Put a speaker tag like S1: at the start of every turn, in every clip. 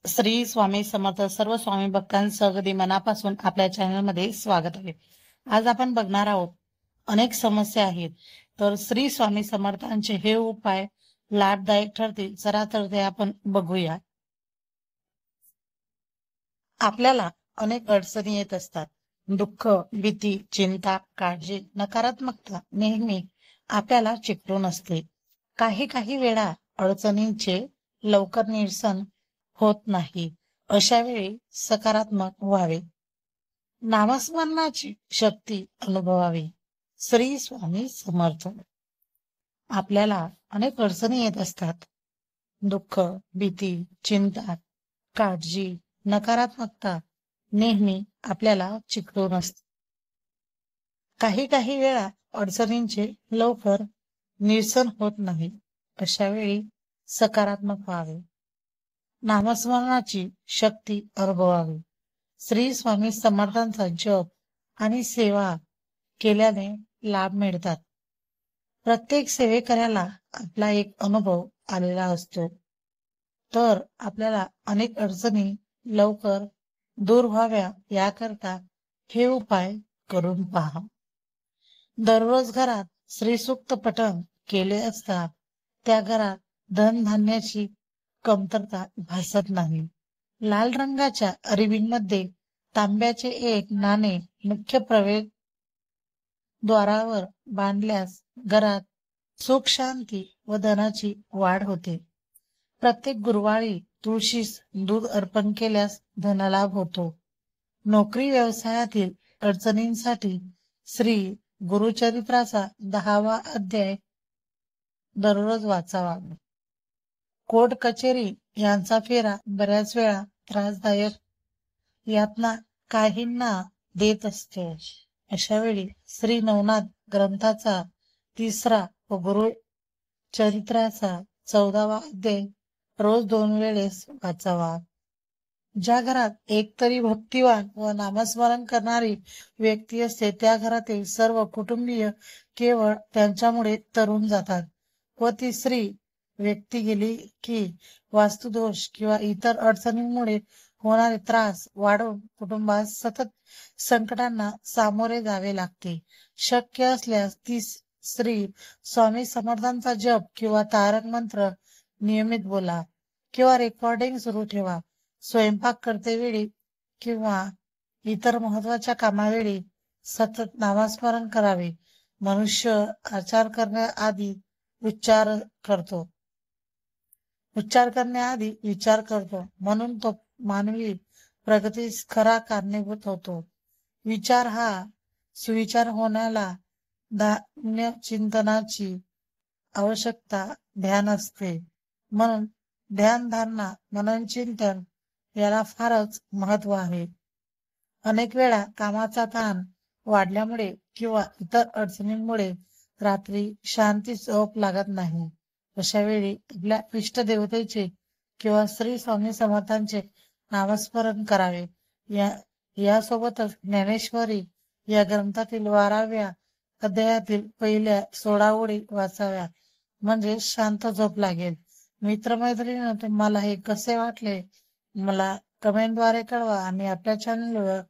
S1: श्री स्वामी समर्थ. सर्व स्वामी भक्तांचं अगदी मनापासून आपल्या चॅनलमध्ये स्वागत आहे. आज आपण बघणार आहोत, अनेक समस्या आहेत, तर श्री स्वामी समर्थांचे हे उपाय लाभदायक ठरतील. चला तर ते आपण बघूया. आपल्याला अनेक अडचणी येत असतात. दुःख, भीती, चिंता, काळजी, नकारात्मकता नेहमी आपल्याला चिकटून असते. काही काही वेळा अडचणींचे लवकर निरसन होत नाही. अशा वेळी सकारात्मक व्हावे, नामस्मरणाची शक्ती अनुभवावी. श्री स्वामी समर्थ. आपल्याला अनेक अडचणी येत असतात. दुःख, भीती, चिंता, काळजी, नकारात्मकता नेहमी आपल्याला चिकटून असते. काही काही वेळा अडचणींचे लवकर निरसन होत नाही. अशा वेळी सकारात्मक व्हावे, नामस्मरणाची शक्ती अनुभवावी. श्री स्वामी समर्थांचा जप आणि सेवा केल्याने लाभ मिळतात. प्रत्येक सेवेकऱ्याला आपला एक अनुभव आलेला असतो, तर आपल्याला अनेक अडचणी लवकर दूर व्हाव्या याकरता हे उपाय करून पहा. दररोज घरात श्रीसूक्त पठण केले असता त्या घरात धनधान्याची कमतरता भासत नाही. लाल रंगाच्या अरिबीमध्ये तांब्याचे एक नाणे मुख्य प्रवेश द्वारावर बांधल्यास घरात सुख, शांती व धनाची वाढ होते. प्रत्येक गुरुवारी तुळशीस दूध अर्पण केल्यास धनलाभ होतो. नोकरी व्यवसायातील अडचणींसाठी श्री गुरुचरित्राचा 10वा अध्याय दररोज वाचावा. कोर्ट कचेरी यांचा फेरा बऱ्याच वेळा त्रासदायक यातना काहींना देत असतो. अशा वेळी श्री नवनाथ ग्रंथाचा 3रा व गुरु चरित्राचा 14वा अध्याय रोज 2 वेळेस वाचावा. ज्या घरात एकतरी भक्तिवान व नामस्मरण करणारी व्यक्ती असते त्या घरातील सर्व कुटुंबीय केवळ त्यांच्यामुळे तरुण जातात व ती स्त्री व्यक्ती गेली की वास्तुदोष किंवा इतर अडचणींमुळे होणारे त्रास वाढून कुटुंबास सतत संकटांना सामोरे जावे लागते. शक्य असल्यास ती स्त्री स्वामी समर्थांचा जप किंवा तारक मंत्र नियमित बोला किंवा रेकॉर्डिंग सुरू ठेवा. स्वयंपाक करतेवेळी किंवा इतर महत्वाच्या कामावेळी सतत नामस्मरण करावे. मनुष्य आचार करण्याआधी उच्चार करण्याआधी विचार करतो, म्हणून तो मानवी प्रगतीस खरा कारणीभूत होतो. विचार हा सुविचार होण्याला धान्य चिंतनाची आवश्यकता ध्यान असते. म्हणून ध्यान धारणा, मनन चिंतन याला फारच महत्व आहे. अनेक वेळा कामाचा ताण वाढल्यामुळे किंवा इतर अडचणींमुळे रात्री शांती झोप लागत नाही. अशा वेळी आपल्या इष्ट देवतेचे किंवा श्री स्वामी समर्थांचे नामस्मरण करावे. यासोबतच ज्ञानेश्वरी या ग्रंथातील 12व्या अध्यायातील पहिल्या 16 ओळी वाचाव्या, म्हणजे शांत झोप लागेल. मित्रमैत्रिणींनो, तुम्हाला हे कसे वाटले मला कमेंटद्वारे कळवा आणि आपल्या चॅनलवर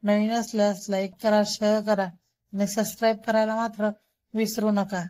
S1: नवीन असल्यास लाईक करा, शेअर करा आणि सबस्क्राईब करायला मात्र विसरू नका.